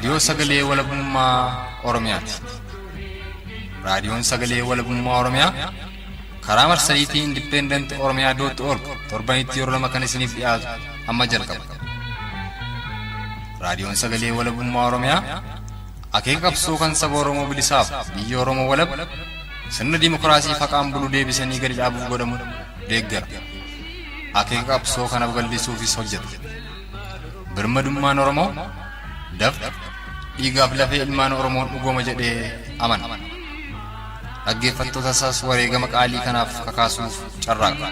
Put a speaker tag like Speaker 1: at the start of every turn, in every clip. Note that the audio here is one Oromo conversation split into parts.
Speaker 1: raadiyoo sagalee walabummaa Oromiyaati. Raadiyoon sagalee walabummaa Oromiyaa karaa marsariitii Independent Oromiyaa.org torbanitti yeroo lama kan isiniif dhiyaatu amma jalqaba. Raadiyoon sagalee walabummaa Oromiyaa akeeka qabsoo kan saba Oromoo bilisaaf biyya Oromoo walab sirna dimokiraasii faqaan bulu deebisanii gadi dhaabuuf godhamu deeggara. Akeeka qabsoo kanaaf gallisuufis hojjeta. Birmadummaan Oromoo dafqa dhiigaaf lafee ilmaan Oromoon dhugooma jedhee amana. Dhaggeeffattoota isaas wareegama qaalii kanaaf kakaasuuf carraaqa.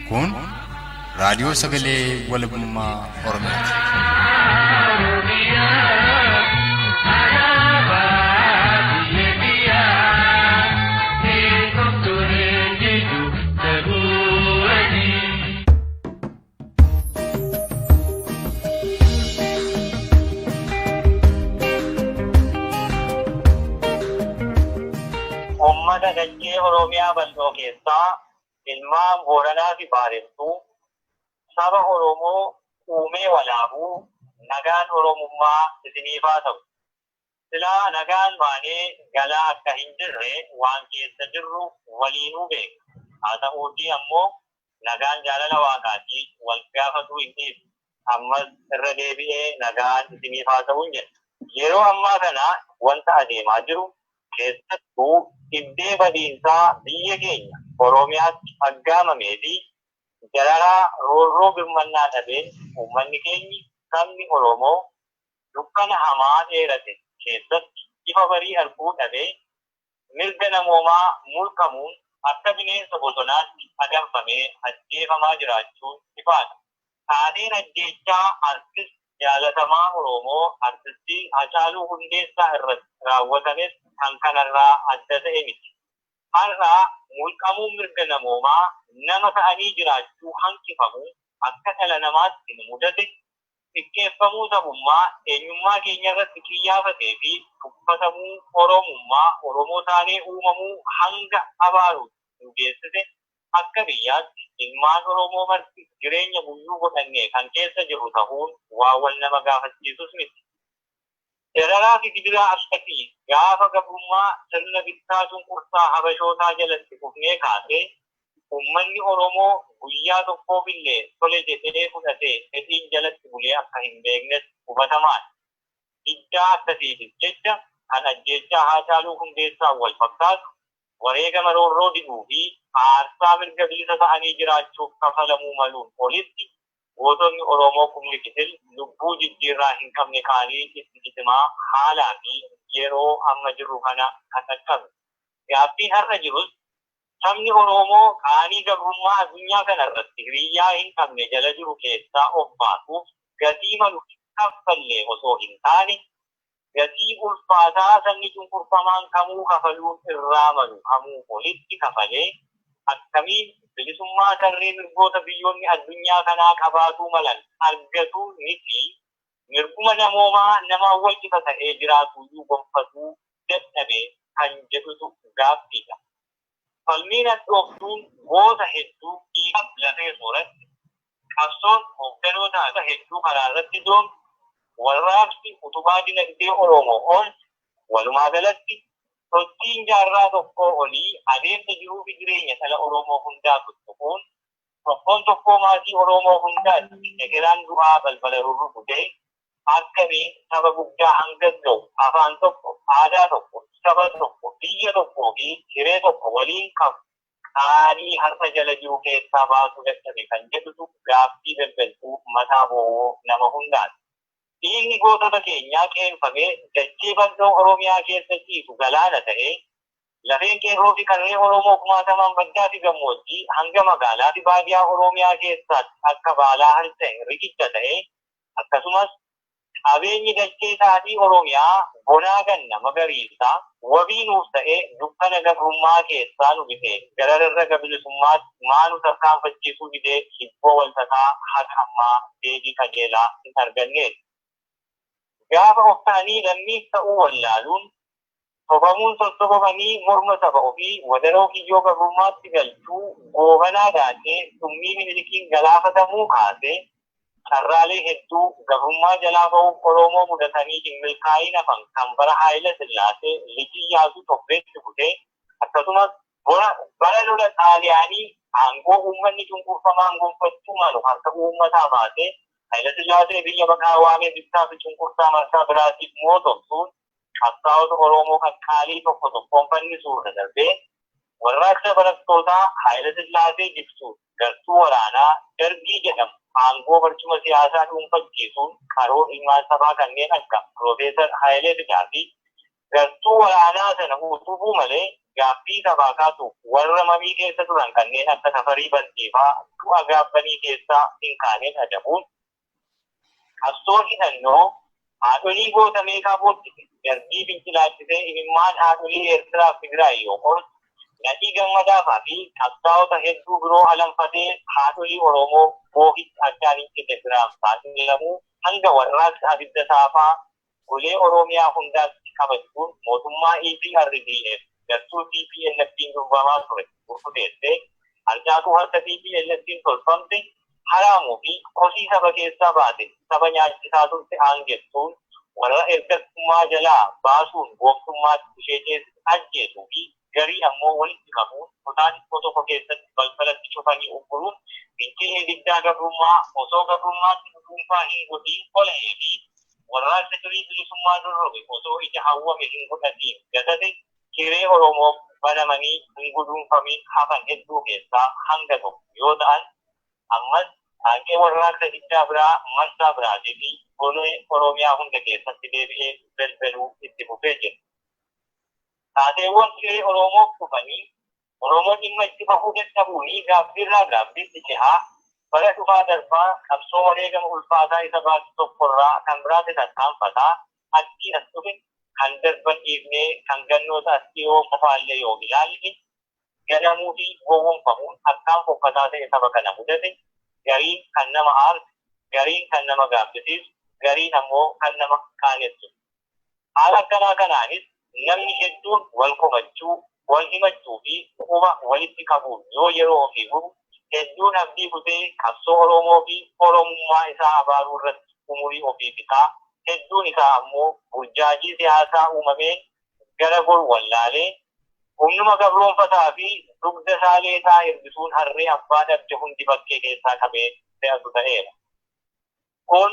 Speaker 1: Kun raadiyoo sagalee walabummaa Oromiyaati.
Speaker 2: Ummata dachee Oromiyaa bal'oo keessaa ilmaan Booranaa fi Baarentuu saba Oromoo uumee walaabuu nagaan Oromummaa isiniif haa ta'u. Silaa nagaan baanee galaa akka hin jirre waan keessa jirru waliinuu beeka. Haa ta'uutii ammoo nagaan jaalala waaqaatii wal gaafatuu hin dhiisu. Ammas irra deebi'ee nagaan isiniif haa ta'u hin jedha. Yeroo ammaa kana wanta adeemaa jiru keessattuu iddee badiinsaa biyya keenya Oromiyaatti aggaamamee fi jalaraa roorroo birmannaa dhabeen uummanni keenyi sabni Oromoo dukkana hamaa dheerate keessatti ifa barii arguu dhabee mirga namoomaa mulqamuun akka bineensa bosonaatti adamfamee ajjeefamaa jiraachuun ifaadha. Taateen ajjeechaa artist jaalatamaa Oromoo artistii Hacaaluu Hundeessaa irratti raawwatames kan kanarraa adda ta'e miti. Har'aa mulqamuu mirga namoomaa nama ta'anii jiraachuu hanqifamuu akka dhala namaatti mudate xiqqeeffamuu sabummaa eenyummaa keenya irratti xiyyeeffatee fi tuffatamuu Oromummaa Oromoo taanee uumamuu hanga abaaruutti nu geessise akka biyyaatti ilmaan Oromoo marti jireenya guyyuu godhannee kan keessa jiru ta'uun waa wal nama gaafachiisus miti. Dararaa fi gidiraa akkasii gaafa gabrummaa sirna bittaa cunqursaa habashootaa jalatti kufnee kaasee uummanni Oromoo guyyaa tokkoof-illee tole jedhee fudhatee fedhiin jalatti bulee akka hin beeknes hubatamaadha. Diddaa akkasiitis jecha kan ajjeechaa Hacaaluu Hundeessaan wal fakkaatu wareegama roorroo diduu fi aarsaa mirga bilisa ta'anii jiraachuuf kafalamuu maluun olitti gootonni Oromoo kumni kitil lubbuu jijjiirraa hin qabne kaanii itti hitimaa haalaa fi yeroo amma jirru kana kan dhaqqabe. Gaaffiin har'a jirus sabni Oromoo qaanii gabrummaa addunyaa kanarratti hiriyyaa hin qabne jala jiru keessaa of baasuuf gatii malu kaffallee osoo hin taane gatii ulfaataa sabni cunqurfamaan kamuu kafaluun irraa malu kamuu olitti kafalee akkamiin bilisummaa tarree mirgoota biyyoonni addunyaa kanaa qabaatuu malan argatuu miti mirguma namoomaa namaan wal qixa ta'ee jiraatuyyuu gonfatuu dadhabee kan jedhutu gaaffiidha. Falmiin hadhooftuun goota hedduu dhiigaaf lafee sooratti qabsoon hoogganoota hedduu karaa irratti doomtu warraaqsi utubaa dinagdee Oromoo oolchu walumaa galatti sochiin jaarraa tokkoo olii adeemsa jiruu fi jireenya dhala Oromoo hundaa tuttuquun tokkoon maatii Oromoo hundaatti egeraan du'aa balbala rurrukutee akkamiin saba guddaa hanga ga'u afaan tokko, aadaa tokko, saba tokko, biyya tokkoo fi hiree tokko waliin qabu qaanii har'a jala jiru keessaa baasuu dadhabe kan jedhutu gaaffii galgalchuu mataa bo'oo nama hundaati. Dhiigni gootota keenyaa qeenfamee dachee bal'oo Oromiyaa keessa ciisu galaana ta'ee lafeen qeerroo fi qarree Oromoo kumaatamaan baddaa fi gammoojjii hanga magaalaa fi baadiyyaa Oromiyaa keessaatti akka baalaa harca'e riqicha ta'ee akkasumas qabeenyi dachee isaatii Oromiyaa bonaa ganna magariisaa wabii nuuf ta'ee dukkana gabrummaa keessaa nu bitee gararra gabilisummaatti maanu tarkaanfachiisuu didee hibboo waltataa haqa ammaa deebii qajeelaa hin arganneedha. Gaafa of ta'anii lammiif ta'uu wallaaluun sobamuun sossobamanii morma saba ofii wadaroo kiyyoo gabrummaatti galchuu goobanaa daakee dhummii minilikiin galaafatamuu kaasee carraalee hedduu gabrummaa jalaa ba'uu Oromoo mudatanii hin milkaa'ina kan bara Haayile Sillaasee Liqii Iyyaasuu Tobbeetti butee akkasumas bara lola Xaaliyaanii aangoo uummanni cunqurfamaan gonfachuu malu harka uummataa baasee Haayile Sillaasee biyya maqaa waamee bittaa fi cunqursaa marsaa biraatiif mootomsuun qabsaa'ota Oromoo kan qaalii tokko tokkoon fannisuurra darbee warraaqsa barattootaa Haayile Sillaasee jibsuun gartuu waraanaa Dargii jedhamu aangoo barcuma siyaasaa dhuunfachiisuun karoora ilmaan sabaa kanneen akka Piroofeesar Hayilee Fidaa fi gartuu waraanaa sana utubuu malee gaaffii sabaa kaasuuf warra mamii keessa turan kanneen akka Safarii Barsiifaa du'a gaaffanii keessaa hin kaaneen adabuun qabsoo hidhannoo haadholii goota meeqaa booddee Dargii fincilaachisee imimmaan haadholii Eertiraa fi Tigraay yoo qoru Nadhii Gammadaafaa fi qabsaa'ota hedduu biroo alanfatee haadholii Oromoo boohitti addaan hin cite biraan saaxilamuu hanga warraaqsa abidda saafaa golee Oromiyaa hundaatti qabachuun mootummaa EPRDF gartuu TPLF'n durbamaa ture gurgudeessee harcaatuu harka TPLF'n tolfamte haraamuu fi kosii saba keessaa baate saba nyaachisaa turte aangessuun warra ergastummaa jalaa baasuun gooftummaatti ishee ajjeesuu fi garii ammoo walitti qabuun kutaan tokko keessatti balbalatti cufanii ugguruun fincee diddaa gabrummaa osoo gabrummaatti dhuunfaa hin godhiin ola'ee fi warraaqsa durii bilisummaa dorrobe osoo ija hawwame hin godhatiin gatate hiree Oromoo banamanii hin guduunfamiin hafan hedduu keessaa hanga tokko yoo ta'an ammas hanqee warraaqsa diddaa biraa marsaa biraatii fi golee Oromiyaa hunda keessatti deebi'ee balbaluu itti fufee jira. Taateewwan hiree Oromoof dhufanii Oromoo dhimma itti bahuu dadhabuunii gaaffiirraa gaaffiitti cehaa bara dhufaa darbaa qabsoo wareegama ulfaataa isa baasu tokkorraa kan biraatti tarkaanfataa achii as dhufe kan darban dhiifnee kan gannoota as dhiyoo qofaallee yoo ilaalle gadamuu fi gowwoomfamuun akkaan fokkataa ta'e saba kana mudate gariin kan nama aarsu gariin kan nama gaaffisiisu gariin ammoo kan nama qaanessu. Haala akkanaa kanaanis namni hedduun wal komachuu, wal himachuu fi quba walitti qabuun yoo yeroo ofii gubu hedduun abdii kutee qabsoo Oromoo fi Oromummaa isaa abaaruu irratti umurii ofii fixaa hedduun isaa ammoo burjaajii siyaasaa uumameen gara gol wallaalee humnuma gabroonfataa fi dugda saaleetaa eebbisuun harree abbaa dhabde hundi bakkee keessaa qabee fe'atu ta'eera. Kun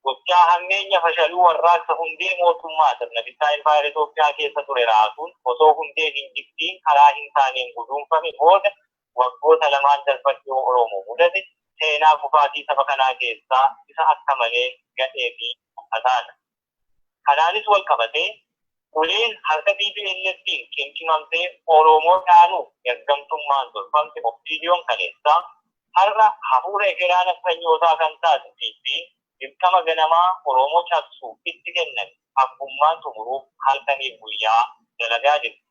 Speaker 2: gochaa hammeenya fashaluu warraaqsa hundee mootummaa sirna bittaa Impaayera Itoophiyaa keessa ture raasuun osoo hundee hin jibbiin karaa hin taaneen guduunfame booda waggoota lamaan darbatti Oromoo mudate seenaa kufaatii saba kanaa keessaa isa akka malee gadhee fi hataadha. Kanaanis wal qabatee uleen harka TPLF'n cimcimamtee Oromoo dhaanuuf ergamtummaan tolfamte Opiidiyoon kaleessaa har'a hafuura ekeraan akkanyootaa kan taasisee fi dirqama ganamaa Oromoo cabsuu itti kennan abbummaan xumuruuf halkanii guyyaa dalagaa jirti.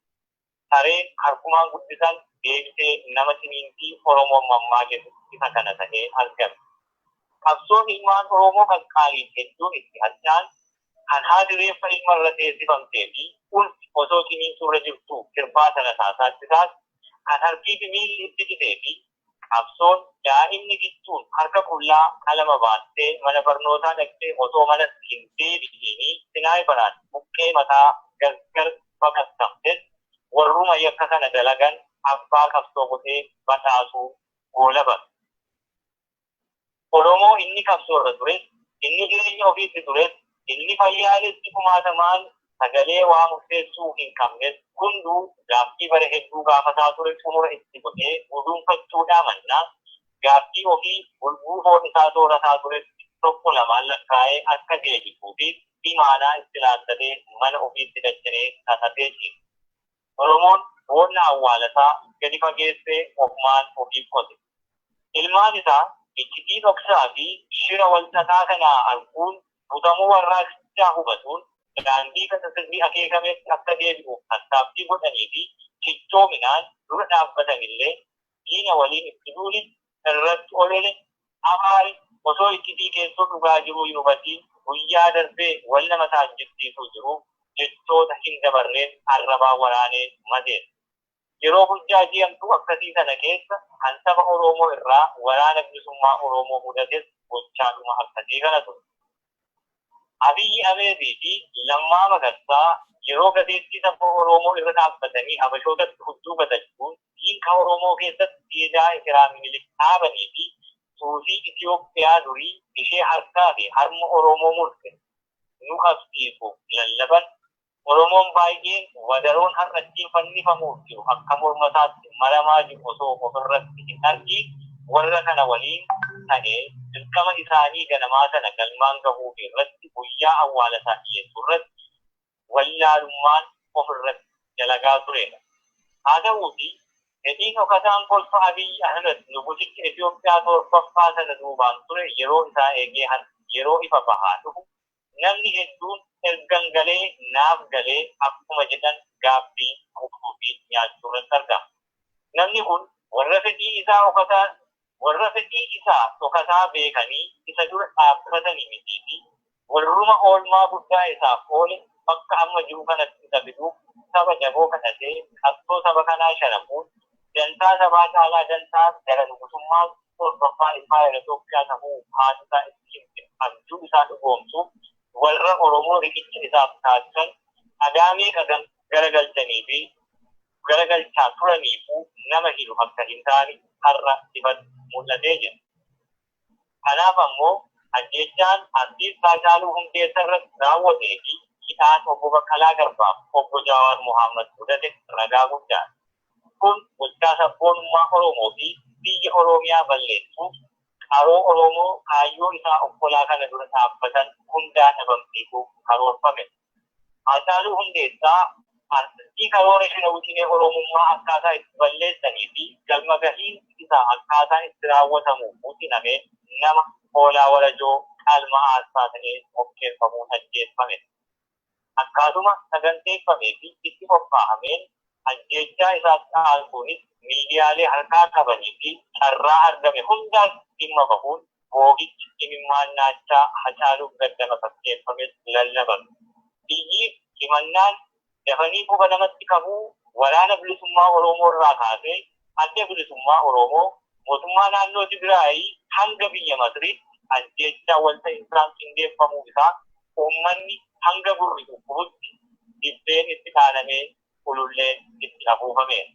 Speaker 2: Sareen harkumaan guddisan deebisee nama siniintii Oromoon mammaa keessatti isa kana ta'ee argame. Qabsoon ilmaan Oromoo kan qaaliin hedduun itti addaan kan haati reeffa ilma irra teessifamtee fi ulfi osoo siniinsuurra jirtu sirbaa sana taasaatisaas kan harkii fi miilli itti citee fi qabsoon daa'imni gidduun harka qullaa qalama baattee mana barnootaa dhaqxee osoo mana hin deebi'inii sinaay baraan buqqee mataa gargar baqatamtes warruma yakka kana dalagan abbaa qabsoo godhee badhaasuu goolaban. Oromoo inni qabsoo irra tures, inni jireenya ofiitti tures, inni fayyaalessi kumaatamaan sagalee waa murteessuu hin qabnes hunduu gaaffii bara hedduu gaafataa ture xumura itti godhee guduunfachuudhaa mannaa gaaffii ofii gulguu foon isaa soorataa ture tokko lamaan lakkaa'ee akka deebisuu fi imaanaa itti laattatee mana ofiitti dachiree tatatee jira. Oromoon boonna awwaalataa gadi fageessee ofumaan ofiif qote. Ilmaan isaa iccitii dhoksaa fi shira walxaxaa kanaa arguun butamuu warraaqsichaa hubatuun daandii kana sirrii akeekametti akka deebi'uuf tattaaffii godhanii fi cichoominaan dura dhaabbatanillee diina waliin itti duuli irratti olole amaari osoo iccitii keessoo dhugaa jiruu hin hubatiin guyyaa darbee wal nama taajjibsiisuu jiru jechoota hin dabarreen arrabaa waraanee mateen. Yeroo burjaajii hamtuu akkasii sana keessa kan saba Oromoo irraa waraana bilisummaa Oromoo mudates gochaadhuma akkasii kana ture. Abiyyi Ahmedii fi Lammaa Magarsaa yeroo gazeettii saba Oromoo irra dhaabbatanii habashootatti hudduu gatachuun diinqa Oromoo keessatti siidaa Ikiraam Minilik dhaabanii fi suufii Itoophiyaa durii ishee harkaa fi harma Oromoo murte nu qabsiisuuf lallaban Oromoon baay'een wadaroon har'attiin fannifamuuf jiru akka mormataatti maramaa jiru osoo ofirratti hin argiin warra kana waliin ta'ee dirqama isaanii ganamaa sana galmaan gahuu irratti guyyaa awwaalasaa dhiyeessuu irratti wallaalummaan ofirratti dalagaa turedha. Haa ta'uuti fedhiin dhokataan kolfa Abiyyi Ahmed nugusicha Itoophiyaa torbaffaa sana duubaan ture yeroo isaa eegee yeroo ifa bahaa dhufu namni hedduun ergan galee naaf galee akkuma jedhan gaaffii hubuu fi nyaachuu irratti argama. Namni kun warra fedhii isaa dhokataa beekanii isa dura dhaabbatanii mitii fi warruma oolmaa guddaa isaaf oole bakka amma jiru kanatti isa fiduuf saba jaboo kadhatee qabsoo saba kanaa sharafuun dantaa sabaa caalaa dantaa gara nugusummaa torbaffaa ilmaa Itoophiyaa ta'uu haatisaa ittiin abjuu isaa dhugoomsuuf warra Oromoo riqicha isaaf taasisan agaamee garagalchanii fi garagalchaa turaniifuu nama hiru akka hin taane har'a ifatti mul'atee jira. Kanaaf ammoo ajjechaan artiist Haacaaluu Hundeessaa irratti raawwatee fi hidhaan obbo Baqqalaa Garbaaf obbo Jawaar Mohaammed mudate ragaa guddaadha. Kun gochaa sabboonummaa Oromoo fi biyya Oromiyaa balleessuuf qaroo Oromoo kaayyoo isaa obbolaa kana dura dhaabbatan hundaan dhabamsiisuuf karoorfame. Haacaaluu Hundeessaa artistii karoora ishee wixinee Oromummaa akkaataa itti balleessanii fi galma gahiin isaa akkaataa itti raawwatamuuf wixiname nama hoolaa warajoo qalma aasxaa ta'ee mokkeeffamuun ajjeeffame. Akkaatuma saganteeffamee fi itti qophaa'ameen ajjechaa isaatti aansuunis miidiyaalee harkaa qabanii fi carraa argame hundaas dhimma bahuun boogichi imimmaannaachaa Haacaaluuf gaddama fakkeeffame lallabame. Biyyi himannaan dafanii quba namatti qabuu waraana bilisummaa Oromoo irraa kaasee adda bilisummaa Oromoo mootummaa naannoo Tigraayii hanga biyya Masriitti ajjechaa walta'insaan qindeeffamuu isaa uummanni hanga gurri gubbuutti dibbeen itti dhaanamee ululleen itti afuufameera.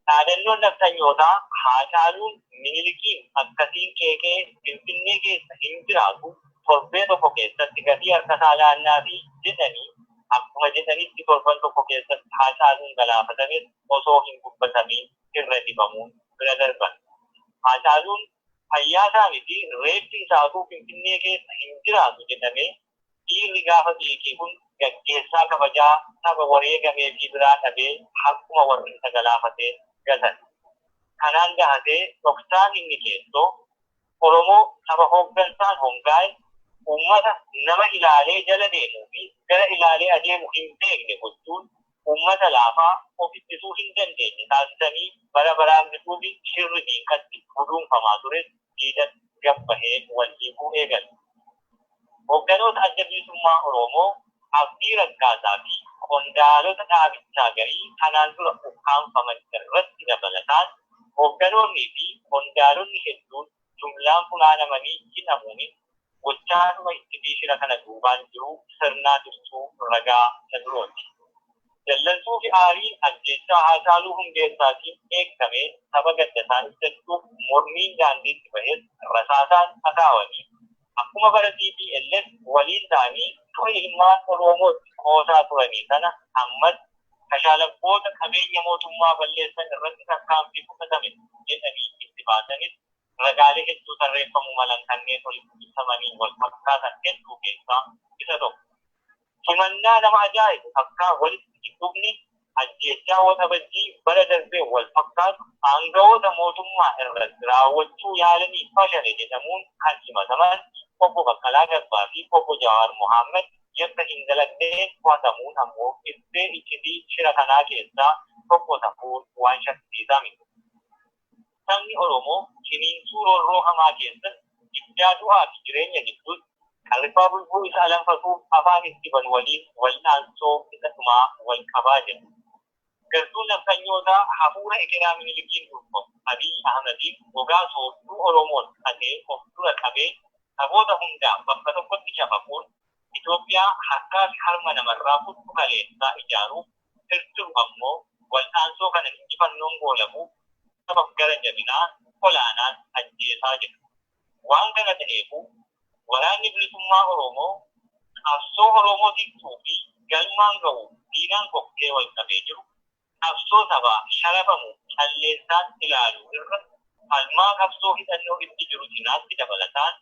Speaker 2: Dhaadannoon nafxanyootaa Haacaaluun Minilikiin akkasiin qeeqee Finfinnee keessa hin jiraatu torbee tokko keessatti gatii harka isaa laannaa fi jedhanii akkuma jedhanitti torban tokko keessatti Haacaaluun galaafatames osoo hin dubbatamiin irra dibamuun bira darban. Haacaaluun fayyaa isaanii fi reeffi isaatuu Finfinnee keessa hin jiraatu jedhamee dhiirri gaafa qeeqee kun gaggeessaa kabajaa saba wareegamee fi biraa dhabee akkuma warri isa galaafatee gatan. Kanaan gahatee dhoksaaan inni keessoo Oromoo saba hooggansaan hongaa'e uummata nama ilaalee jala deemuu fi gara ilaalee adeemu hin beekne gochuun uummata laafaa of ittisuu hin dandeenye taasisanii bara baraan bituufi shirri diinqatti guduunfamaa ture diida gabbahee wal hiikuu eegale. Hoogganoota adda bilisummaa Oromoo Abdii Raggaasaa fi qondaalota dhaabichaa garii kanaan dura ukkaanfaman irratti dabalataan hoogganoonnii fi qondaalonni hedduun jumlaan funaanamanii hidhamuunis gochaadhuma itti shira kana duubaan jiru sirnaa dursuu ragaa isa durooti. Dallansuu fi aariin ajjechaa Haacaaluu Hundeessaatiin eegamee saba gaddasaa ibsachuuf mormiin daandiitti bahes rasaasaan akaawanii akkuma bara TPLF waliin ta'anii tu'a ilmaan Oromootti qoosaa turanii sana ammas kashaalabboota qabeenya mootummaa balleessan irratti tarkaanfii fudhatame jedhanii itti baasanis ragaalee hedduu tarreeffamuu malan kanneen walitti ibsamanii wal fakkaatan hedduu keessaa isa tokko. Himannaa nama ajaa'ibu akka walitti hidhuufni ajjechaa waxabajjii bara darbee wal fakkaatu aangawoota mootummaa irratti raawwachuu yaalanii fashale jedhamuun kan himataman obbo Baqqalaa Garbaa fi obbo Jawaar Mohaammed yakka hin dalagneen to'atamuun ammoo ittee iccitii shira kanaa keessaa tokko ta'uun waan shakkisiisaa miti. Sabni Oromoo ciniinsuu roorroo hamaa keessatti ibdaa du'aa fi jireenya gidduutti qalbaa bulbuu isa alanfatuuf afaan itti ban waliin wal dhaansoo isa dhumaa wal qabaa jedhu. gartuun naftanyoota hafuura ekeraa minilikiin dhuunfoo Abiy Ahmediin gogaa sooftuu Oromoon atee of dura qabee saboota hundaan bakka tokkotti shafaquun Itoophiyaa harkaa fi harma namarraa fudhu kaleessaa ijaaruuf sirtuu ammoo wal'aansoo kana injifannoon goolamuuf sabab gara jabinaa olaanaan ajjeesaa jira. Waan kana ta'eefu waraanni bilisummaa Oromoo qabsoo Oromoo tiktuu fi galmaan ga'u diinaan kokkee wal qabee jiru qabsoo sabaa sharafamu calleessaan ilaaluu irra falmaa qabsoo hidhannoo itti jiru cinaatti dabalataan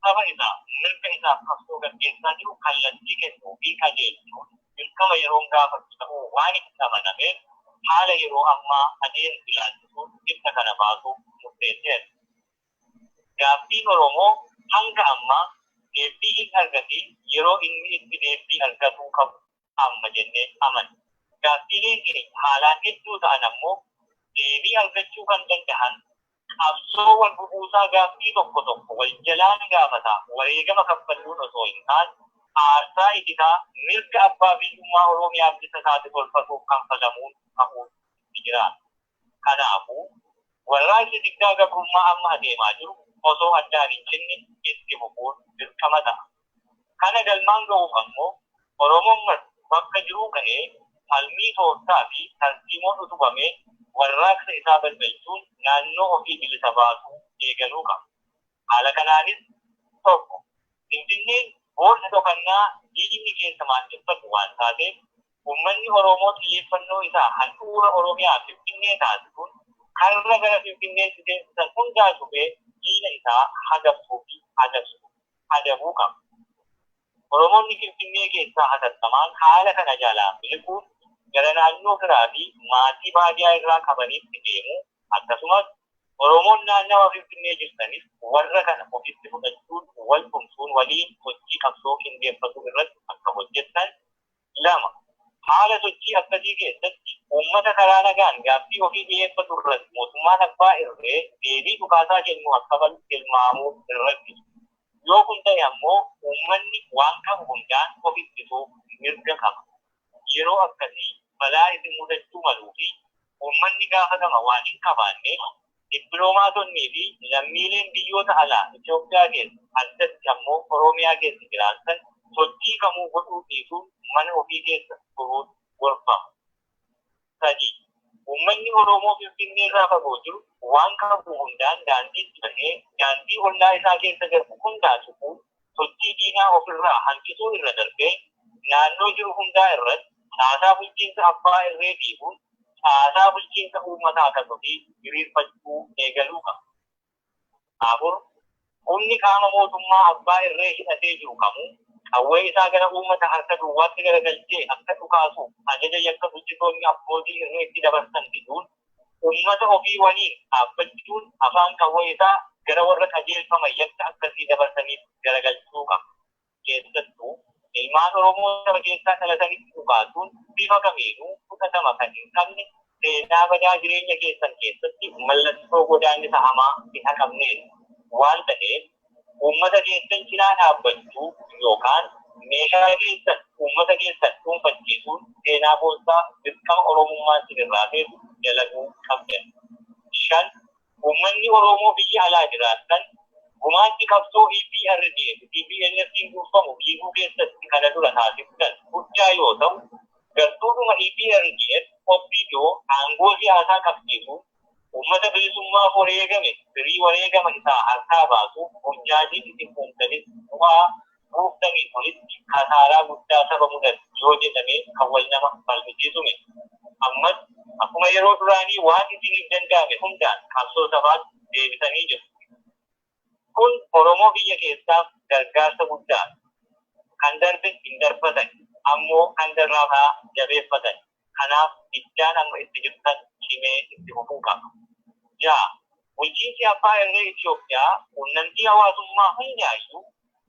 Speaker 2: saba isaa mirga isaaf qabsoo gaggeessaa jiru kallattii kennuu fi qajeelchuun dirqama yeroon gaafatu ta'uu waan itti amanameef haala yeroo ammaa adeemsa ilaalchisuun ibsa kana baasuuf murteesseera. Gaaffiin Oromoo hanga ammaa deebii hin argatiin yeroo inni itti deebii argatuu qabu amma jennee amanna. Gaaffiileen keenya haalaan hedduu ta'an ammoo deebii argachuu kan danda'an qabsoo wal bubuusaa gaaffii tokko tokko wal jalaan gaafataa wareegama kaffaluun osoo hin taane aarsaa itikaa mirga abbaa biyyummaa Oromiyaaf isa taate tolfatuuf kanfalamuun ta'uun ni jiraata. Kanaafuu warraaqsi diddaa gabrummaa amma adeemaa jiru osoo addaan hin cinne itti fufuun dirqama ta'a. Kana galmaan ga'uuf ammoo Oromoon bakka jiruu ka'ee falmii tooftaa fi tartiimoon utubamee warraaqsa isaa balbalchuun naannoo ofii bilisa baasuu eegaluu qaba. Haala kanaanis tokko Finfinneen boolla dhokannaa diinni keessa maaddeeffatu waan taateef uummanni Oromoo xiyyeeffannoo isaa handhuura Oromiyaa Finfinnee taasisuun karra gara Finfinneetti deemsisan hundaa shubee diina isaa hagabsuu fi adabuu qaba. Oromoonni Finfinnee keessaa hatattamaan haala kana jalaa miliquun gara naannoo biraa fi maatii baadiyyaa irraa qabanitti deemu akkasumas Oromoon naannawa Finfinnee jirtanis warra kana ofitti fudhachuun wal tumsuun waliin sochii qabsoo qindeeffatu irratti akka hojjettan. Lama haala sochii akkasii keessatti uummata karaa nagaan gaaffii ofii dhiyeeffatu irratti mootummaan abbaa irree deebii dhukaasaa kennu akka balu tilmaamuu irratti. Yoo kun ta'e ammoo uummanni waan qabu hundaan of ittisuuf mirga qaba. Yeroo akkasii balaa isin mudachuu maluu fi uummanni gaafatama waan hin qabaanneef dippiloomaatonnii fi lammiileen biyyoota alaa Itoophiyaa keessa addatti ammoo Oromiyaa keessa jiraatan sochii kamuu godhuu dhiisuun mana ofii keessa turuun gorfama. Sadii uummanni Oromoo Finfinnee irraa fagoo jiru waan qabu hundaan daandiitti bahee daandii ollaa isaa keessa darbu hundaa cufuun sochii diinaa ofirraa hanqisuu irra darbee naannoo jiru hundaa irratti caasaa bulchiinsa abbaa irree dhiibuun caasaa bulchiinsa uummataa akkasumas hiriirfachuu eegaluu qaba. Afur humni qaama mootummaa abbaa irree hidhatee jiru kamuu qawwee isaa gara uummata harka duwwaatti garagalchee akka dhukaasuuf ajaja yakka bulchitoonni abbootii irreetti dabarsan diduun uummata ofii waliin dhaabbachuun afaan qawwee isaa gara warra qajeelfama yakka akkasii dabarsaniif garagalchuu qaba. Keessattuu ilmaan Oromoo saba keessaa dhalatanitti dhukaasuun bifa kamiinuu fudhatama kan hin qabne seenaa badaa jireenya keessan keessatti mallattoo godaannisa hamaa hin haqabneedha. Waan ta'eef uummata keessan cinaa dhaabbachuu yookaan meeshaa keessan uummata keessan dhuunfachiisuun seenaa boonsaa dirqama Oromummaan sinirraa feetu dalaguu qabdan. 5. Uummanni Oromoo biyya alaa jiraatan gumaatti qabsoo EPRDF TPLF'n dhuunfamu biifuu keessatti kana dura taasiftan guddaa yoo ta'u gartuudhuma EPRDF OPDO aangoo siyaasaa qabsiisuun uummata bilisummaaf wareegame firii wareegama isaa harkaa baasuuf hojjaajiin isin uumtanis bu'aa buuftanii olitti kasaaraa guddaa saba mudatu yoo jedhamee kan wal nama falmisiisume. Ammas akkuma yeroo duraanii waan isiniif danda'ame hundaan qabsoo sabaatti deebisanii jiru. Kun Oromoo biyya keessaaf gargaarsa guddaa kan darbe hin darbatan ammoo kan darrafaa jabeeffatan. Kanaaf iddaan amma itti jirtan cimee itti fufuu qaba. 6. Bulchiinsi abbaa irree Itoophiyaa quunnamtii hawaasummaa hundaayyuu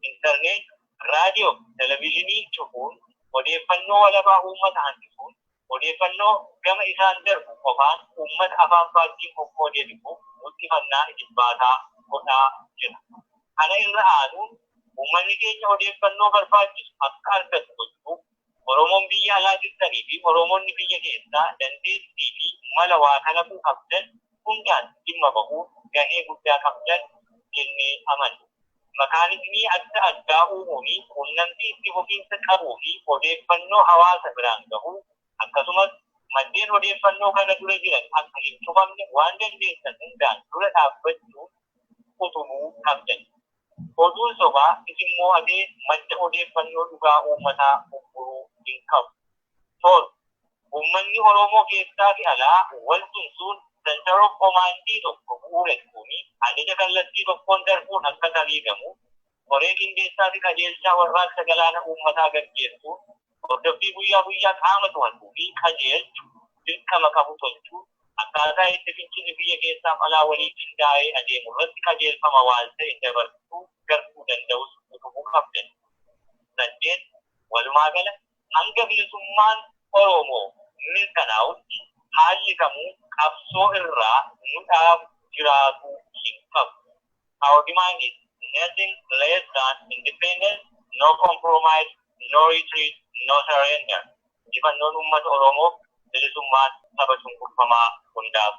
Speaker 2: intarneet, raadiyoo, televezyiinii cufuun odeeffannoo walabaa uummata hambisuun odeeffannoo gama isaan darbu qofaan uummata afaan faajjiin qoqqoodee dhibuuf murteeffannaa ijibbaataa godhaa jira. Kana irra aanuun uummanni keenya odeeffannoo barbaachisu akka argatu gochuuf Oromoon biyya alaa jirtanii fi Oromoonni biyya keessaa dandeettii fi mala waa kalaquu qabdan hundaan dhimma bahuu gahee guddaa qabdan jennee amanna. Makaanizmii adda addaa uumuun quunnamtii itti fufiinsa qabuu fi odeeffannoo hawaasa biraan gahuu akkasumas maddeen odeeffannoo kana dura jiran akka hin cufamne waan dandeessan hundaan dura dhaabbachuu utubuu qabdan. Oduun sobaa isimmoo adee madda odeeffannoo dhugaa uummataa ugguruu hin qabu. Uummanni Oromoo keessaa fi alaa wal tumsuun Center of Command tokko bu'uureessuun ajaja kallattii tokkoon darbuun akka taasifamu qoree qindeessaa fi qajeelchaa warraaqsa galaana uummataa gaggeessuun hordoffii guyyaa guyyaa qaama to'atuu fi qajeelchu dirqama qabu tolchuu akkaataa itti fincilli biyya keessaaf alaa walii qindaa'ee adeemu irratti qajeelfama waan ta'e dabarsuu gartuu danda'us utubuu qabdan. 8 walumaa gala hanga bilisummaan Oromoo mirkanaa'utti haalli kamuu qabsoo irraa nu dhaabu jiraatuu hin qabu. Our demand is nothing less than independence, no compromise, no retreat, no surrender. Ifannoon uummata Oromoo bilisummaan saba cunqurfamaa hundaaf